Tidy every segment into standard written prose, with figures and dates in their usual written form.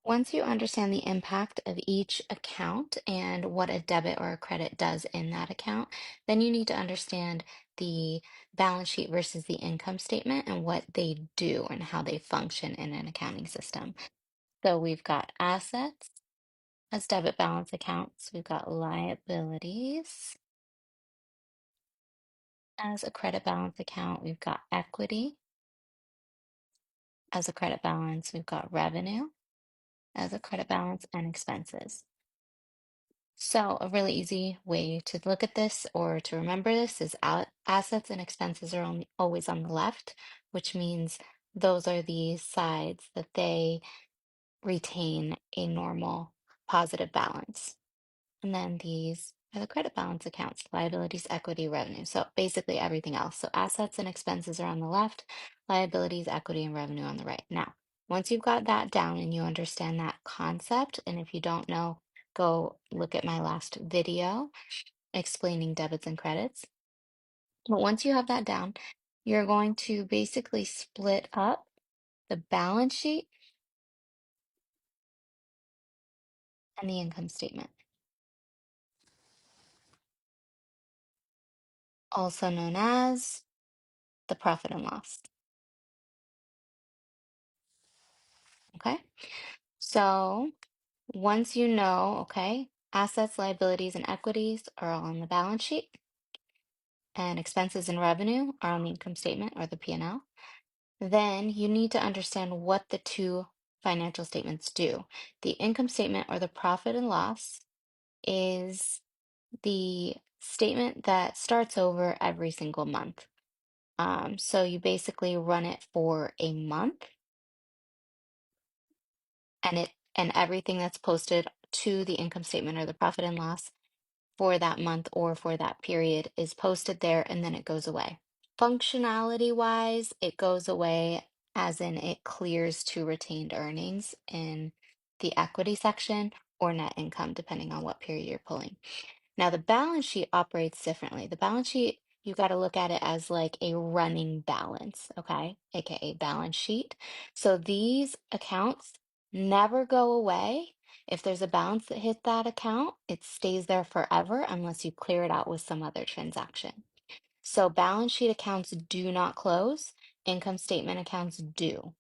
Once you understand the impact of each account and what a debit or a credit does in that account, then you need to understand the balance sheet versus the income statement and what they do and how they function in an accounting system. So we've got assets as debit balance accounts, we've got liabilities as a credit balance account, we've got equity as a credit balance, we've got revenue as a credit balance, and expenses. So, a really easy way to look at this or to remember this is assets and expenses are only always on the left, which means those are the sides that they retain a normal positive balance. And then these are the credit balance accounts, liabilities, equity, revenue. So basically everything else. So assets and expenses are on the left, liabilities, equity, and revenue on the right. Now, once you've got that down and you understand that concept, and if you don't know, go look at my last video explaining debits and credits. But once you have that down, you're going to basically split up the balance sheet and the income statement, also known as the profit and loss. Okay. So once you know, okay, assets, liabilities, and equities are all on the balance sheet, and expenses and revenue are on the income statement or the P&L, then you need to understand what the two financial statements do. The income statement or the profit and loss is the statement that starts over every single month. So you basically run it for a month and everything that's posted to the income statement or the profit and loss for that month or for that period is posted there and then it goes away. Functionality wise, it goes away as in it clears to retained earnings in the equity section or net income, depending on what period you're pulling. Now, the balance sheet operates differently. The balance sheet, you got to look at it as like a running balance, okay? AKA balance sheet. So these accounts never go away. If there's a balance that hit that account, it stays there forever unless you clear it out with some other transaction. So balance sheet accounts do not close, income statement accounts do.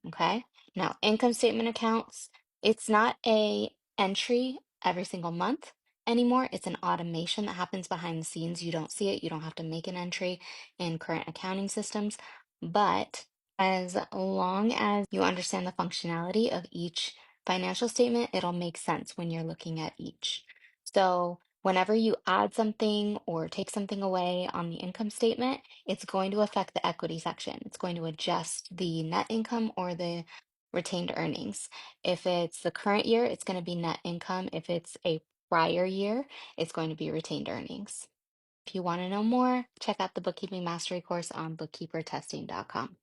Okay. Now, income statement accounts, it's not a entry every single month anymore. It's an automation that happens behind the scenes. You don't see it. You don't have to make an entry in current accounting systems. But as long as you understand the functionality of each financial statement, it'll make sense when you're looking at each. So whenever you add something or take something away on the income statement, it's going to affect the equity section. It's going to adjust the net income or the retained earnings. If it's the current year, it's going to be net income. If it's a prior year, it's going to be retained earnings. If you want to know more, check out the Bookkeeping Mastery course on bookkeepertesting.com.